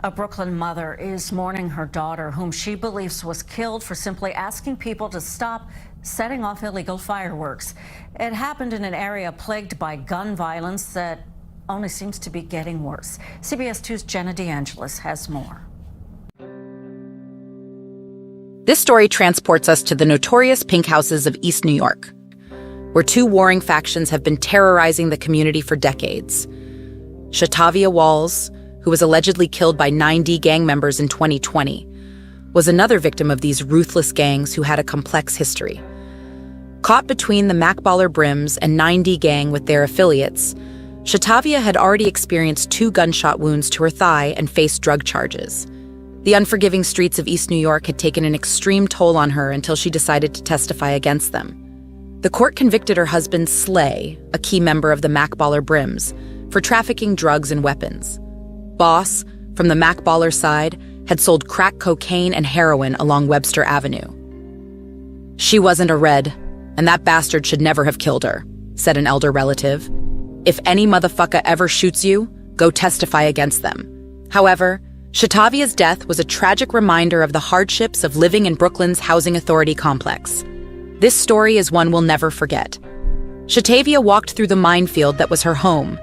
A Brooklyn mother is mourning her daughter, whom she believes was killed for simply asking people to stop setting off illegal fireworks. It happened in an area plagued by gun violence that only seems to be getting worse. CBS 2's Jenna DeAngelis has more. This story transports us to the notorious pink houses of East New York, where two warring factions have been terrorizing the community for decades. Shatavia Walls, who was allegedly killed by 9D gang members in 2020, was another victim of these ruthless gangs who had a complex history. Caught between the Macballer Brims and 9D gang with their affiliates, Shatavia had already experienced 2 gunshot wounds to her thigh and faced drug charges. The unforgiving streets of East New York had taken an extreme toll on her until she decided to testify against them. The court convicted her husband, Slay, a key member of the Macballer Brims, for trafficking drugs and weapons. Boss, from the Macballer side, had sold crack cocaine and heroin along Webster Avenue. "She wasn't a Red, and that bastard should never have killed her," said an elder relative. "If any motherfucker ever shoots you, go testify against them." However, Shatavia's death was a tragic reminder of the hardships of living in Brooklyn's housing authority complex. This story is one we'll never forget. Shatavia walked through the minefield that was her home.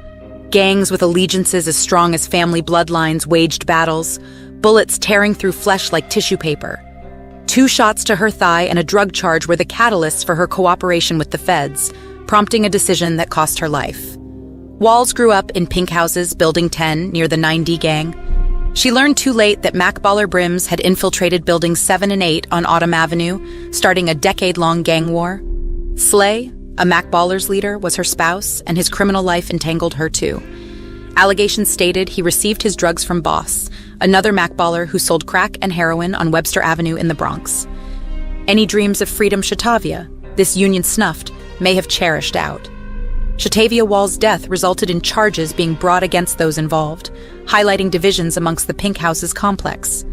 Gangs with allegiances as strong as family bloodlines waged battles, bullets tearing through flesh like tissue paper. 2 shots to her thigh and a drug charge were the catalysts for her cooperation with the feds, prompting a decision that cost her life. Walls grew up in pink houses, Building 10, near the 9D gang. She learned too late that Macballer Brims had infiltrated Buildings 7 and 8 on Autumn Avenue, starting a decade-long gang war. Slay, a Macballer's leader, was her spouse, and his criminal life entangled her too. Allegations stated he received his drugs from Boss, another Macballer who sold crack and heroin on Webster Avenue in the Bronx. Any dreams of freedom Shatavia, this union snuffed, may have cherished out. Shatavia Walls' death resulted in charges being brought against those involved, highlighting divisions amongst the Pink House's complex.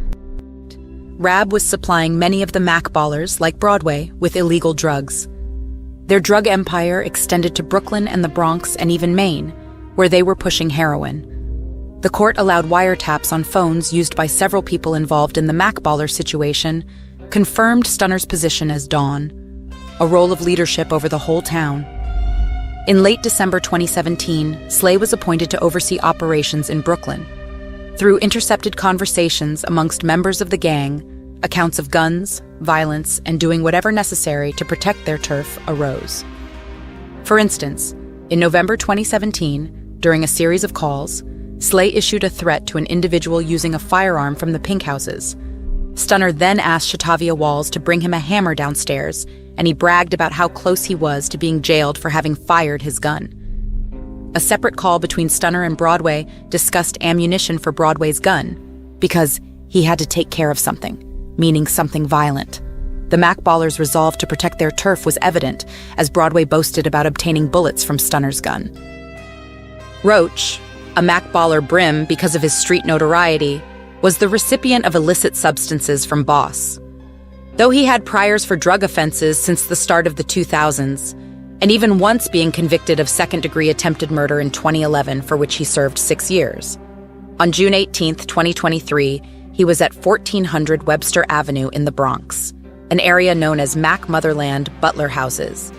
Rab was supplying many of the Macballers, like Broadway, with illegal drugs. Their drug empire extended to Brooklyn and the Bronx and even Maine, where they were pushing heroin. The court allowed wiretaps on phones used by several people involved in the Macballer situation, confirmed Stunner's position as Dawn, a role of leadership over the whole town. In late December 2017, Slay was appointed to oversee operations in Brooklyn. Through intercepted conversations amongst members of the gang, accounts of guns, violence, and doing whatever necessary to protect their turf arose. For instance, in November 2017, during a series of calls, Slay issued a threat to an individual using a firearm from the Pink Houses. Stunner then asked Shatavia Walls to bring him a hammer downstairs, and he bragged about how close he was to being jailed for having fired his gun. A separate call between Stunner and Broadway discussed ammunition for Broadway's gun, because he had to take care of something, meaning something violent. The Macballers' resolve to protect their turf was evident, as Broadway boasted about obtaining bullets from Stunner's gun. Roach, a Macballer Brim because of his street notoriety, was the recipient of illicit substances from Boss. Though he had priors for drug offenses since the start of the 2000s, and even once being convicted of second-degree attempted murder in 2011, for which he served 6 years. On June 18, 2023, he was at 1400 Webster Avenue in the Bronx, an area known as Mac Motherland Butler Houses.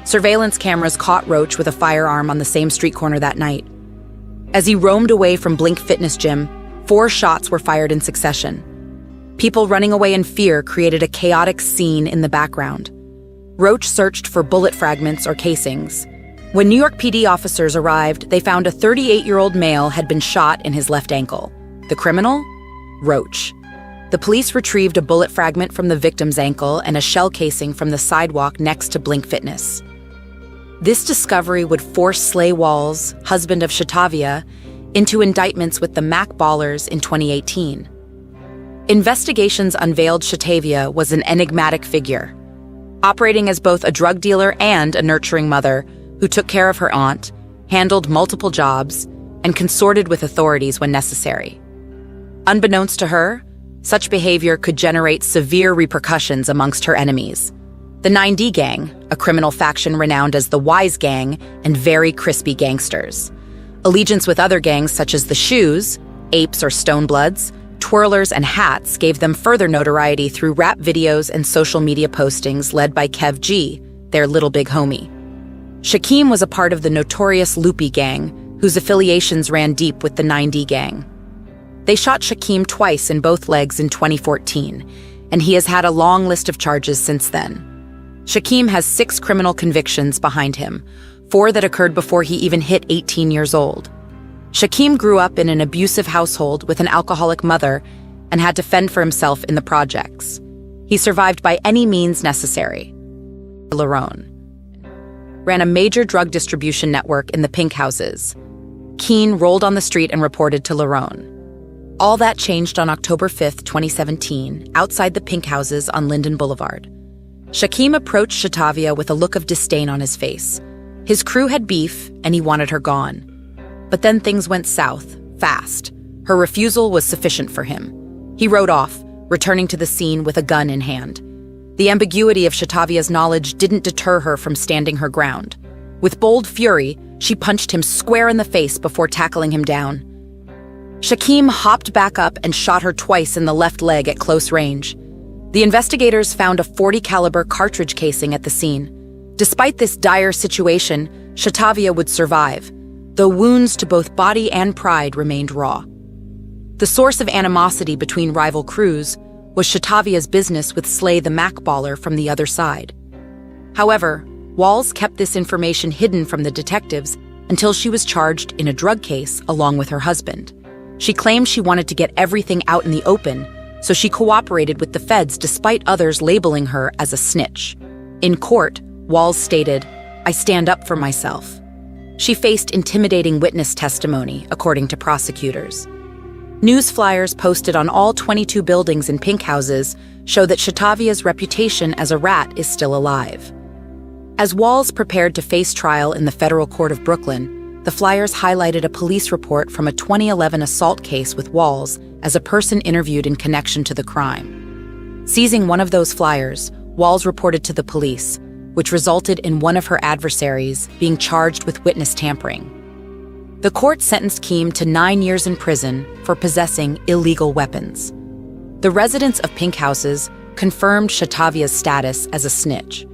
Surveillance cameras caught Roach with a firearm on the same street corner that night. As he roamed away from Blink Fitness Gym, 4 shots were fired in succession. People running away in fear created a chaotic scene in the background. Roach searched for bullet fragments or casings. When New York PD officers arrived, they found a 38-year-old male had been shot in his left ankle. The criminal? Roach. The police retrieved a bullet fragment from the victim's ankle and a shell casing from the sidewalk next to Blink Fitness. This discovery would force Slay Walls, husband of Shatavia, into indictments with the Macballers in 2018. Investigations unveiled Shatavia was an enigmatic figure, operating as both a drug dealer and a nurturing mother who took care of her aunt, handled multiple jobs, and consorted with authorities when necessary. Unbeknownst to her, such behavior could generate severe repercussions amongst her enemies. The 9D Gang, a criminal faction renowned as the Wise Gang and very crispy gangsters. Allegiance with other gangs such as the Shoes, Apes or Stonebloods, twirlers, and hats gave them further notoriety through rap videos and social media postings led by Kev G, their little big homie. Shaquem was a part of the notorious Loopy gang, whose affiliations ran deep with the 9D gang. They shot Shaquem twice in both legs in 2014, and he has had a long list of charges since then. Shaquem has 6 criminal convictions behind him, 4 that occurred before he even hit 18 years old. Shaquem grew up in an abusive household with an alcoholic mother and had to fend for himself in the projects. He survived by any means necessary. Lerone ran a major drug distribution network in the Pink Houses. Keene rolled on the street and reported to Lerone. All that changed on October 5, 2017, outside the Pink Houses on Linden Boulevard. Shaquem approached Shatavia with a look of disdain on his face. His crew had beef, and he wanted her gone. But then things went south, fast. Her refusal was sufficient for him. He rode off, returning to the scene with a gun in hand. The ambiguity of Shatavia's knowledge didn't deter her from standing her ground. With bold fury, she punched him square in the face before tackling him down. Shaquem hopped back up and shot her twice in the left leg at close range. The investigators found a .40 caliber cartridge casing at the scene. Despite this dire situation, Shatavia would survive, though wounds to both body and pride remained raw. The source of animosity between rival crews was Shatavia's business with Slay the Mac Baller from the other side. However, Walls kept this information hidden from the detectives until she was charged in a drug case along with her husband. She claimed she wanted to get everything out in the open, so she cooperated with the feds despite others labeling her as a snitch. In court, Walls stated, "I stand up for myself." She faced intimidating witness testimony, according to prosecutors. News flyers posted on all 22 buildings in Pink Houses show that Shatavia's reputation as a rat is still alive. As Walls prepared to face trial in the Federal Court of Brooklyn, the flyers highlighted a police report from a 2011 assault case with Walls as a person interviewed in connection to the crime. Seizing one of those flyers, Walls reported to the police, which resulted in one of her adversaries being charged with witness tampering. The court sentenced Keem to 9 years in prison for possessing illegal weapons. The residents of Pink Houses confirmed Shatavia's status as a snitch.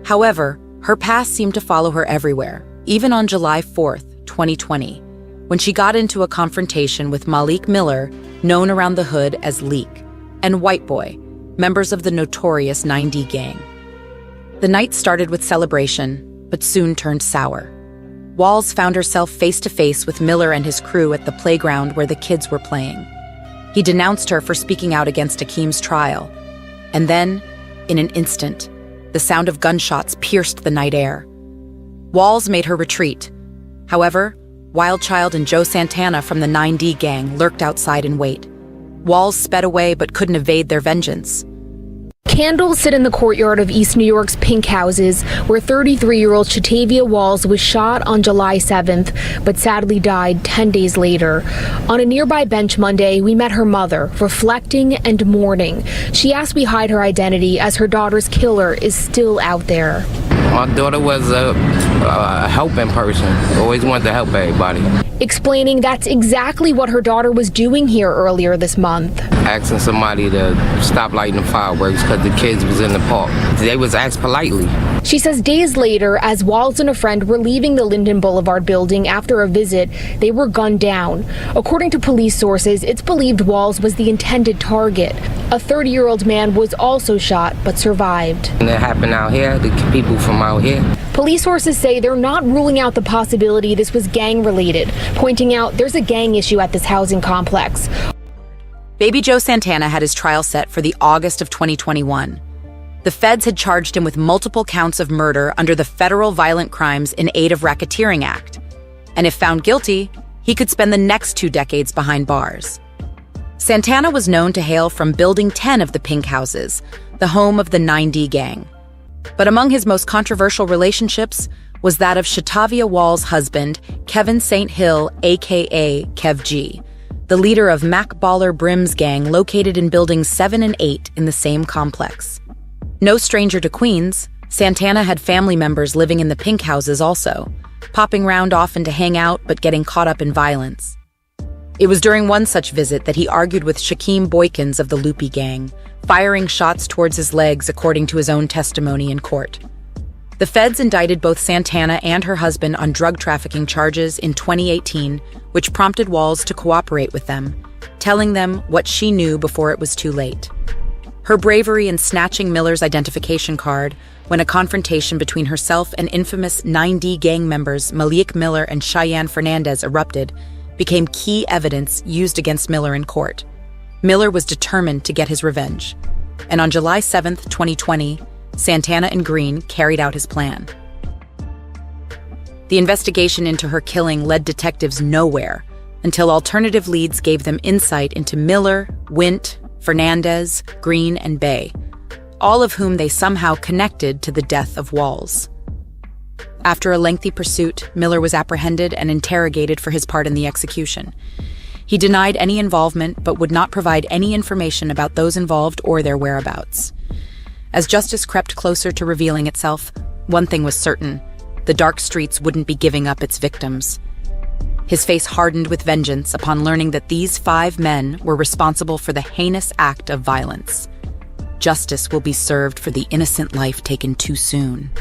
However, her past seemed to follow her everywhere, even on July 4th, 2020, when she got into a confrontation with Malik Miller, known around the hood as Leak, and White Boy, members of the notorious 9D gang. The night started with celebration, but soon turned sour. Walls found herself face-to-face with Miller and his crew at the playground where the kids were playing. He denounced her for speaking out against Akeem's trial. And then, in an instant, the sound of gunshots pierced the night air. Walls made her retreat. However, Wildchild and Joe Santana from the 9D gang lurked outside in wait. Walls sped away but couldn't evade their vengeance. Candles sit in the courtyard of East New York's Pink Houses, where 33-year-old Shatavia Walls was shot on July 7th, but sadly died 10 days later. On a nearby bench Monday, we met her mother, reflecting and mourning. She asked we hide her identity as her daughter's killer is still out there. My daughter was a helping person, always wanted to help everybody. Explaining that's exactly what her daughter was doing here earlier this month. Asking somebody to stop lighting the fireworks because the kids was in the park. They was asked politely. She says days later, as Walls and a friend were leaving the Linden Boulevard building after a visit, they were gunned down. According to police sources, it's believed Walls was the intended target. A 30-year-old man was also shot but survived. And it happened out here, the people from out here. Police sources say they're not ruling out the possibility this was gang-related, pointing out there's a gang issue at this housing complex. Baby Joe Santana had his trial set for the August of 2021. The feds had charged him with multiple counts of murder under the Federal Violent Crimes in Aid of Racketeering Act. And if found guilty, he could spend the next 2 decades behind bars. Santana was known to hail from Building 10 of the Pink Houses, the home of the 9D gang. But among his most controversial relationships was that of Shatavia Walls' husband, Kevin St. Hill, aka Kev G, the leader of Mac Baller Brim's gang located in Buildings 7 and 8 in the same complex. No stranger to Queens, Santana had family members living in the Pink Houses also, popping round often to hang out but getting caught up in violence. It was during one such visit that he argued with Shaquem Boykins of the Loopy Gang, firing shots towards his legs according to his own testimony in court. The feds indicted both Santana and her husband on drug trafficking charges in 2018, which prompted Walls to cooperate with them, telling them what she knew before it was too late. Her bravery in snatching Miller's identification card when a confrontation between herself and infamous 9D gang members Malik Miller and Cheyenne Fernandez erupted became key evidence used against Miller in court. Miller was determined to get his revenge, and on July 7, 2020, Santana and Green carried out his plan. The investigation into her killing led detectives nowhere until alternative leads gave them insight into Miller, Wint, Fernandez, Green, and Bay, all of whom they somehow connected to the death of Walls. After a lengthy pursuit, Miller was apprehended and interrogated for his part in the execution. He denied any involvement but would not provide any information about those involved or their whereabouts. As justice crept closer to revealing itself, one thing was certain: the dark streets wouldn't be giving up its victims. His face hardened with vengeance upon learning that these 5 men were responsible for the heinous act of violence. Justice will be served for the innocent life taken too soon.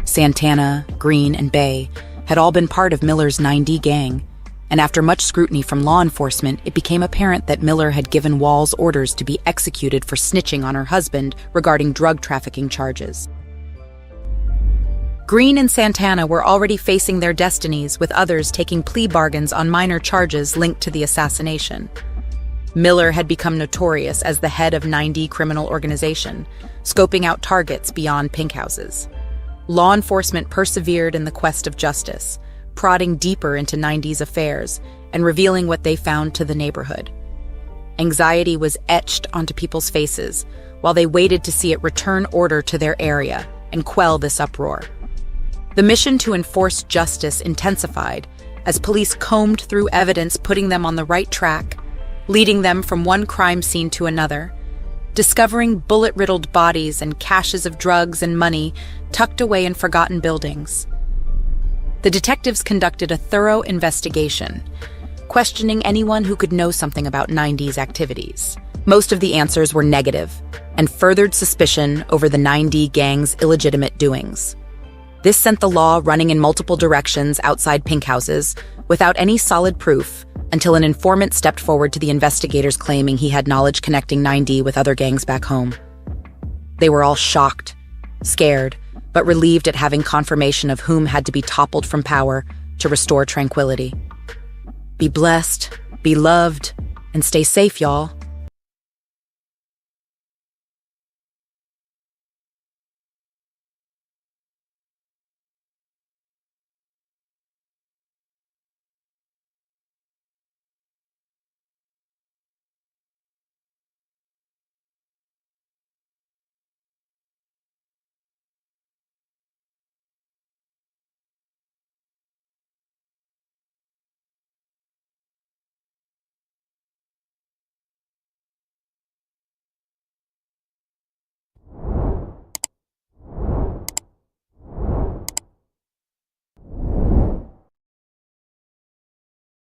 Santana, Green, and Bay had all been part of Miller's 9D gang, and after much scrutiny from law enforcement, it became apparent that Miller had given Walls orders to be executed for snitching on her husband regarding drug trafficking charges. Green and Santana were already facing their destinies, with others taking plea bargains on minor charges linked to the assassination. Miller had become notorious as the head of 9D criminal organization, scoping out targets beyond pink houses. Law enforcement persevered in the quest of justice, prodding deeper into 9D's affairs and revealing what they found to the neighborhood. Anxiety was etched onto people's faces while they waited to see it return order to their area and quell this uproar. The mission to enforce justice intensified as police combed through evidence, putting them on the right track, leading them from one crime scene to another, discovering bullet-riddled bodies and caches of drugs and money tucked away in forgotten buildings. The detectives conducted a thorough investigation, questioning anyone who could know something about 9D's activities. Most of the answers were negative and furthered suspicion over the 9D gang's illegitimate doings. This sent the law running in multiple directions outside pink houses without any solid proof until an informant stepped forward to the investigators claiming he had knowledge connecting 9D with other gangs back home. They were all shocked, scared, but relieved at having confirmation of whom had to be toppled from power to restore tranquility. Be blessed, be loved, and stay safe, y'all.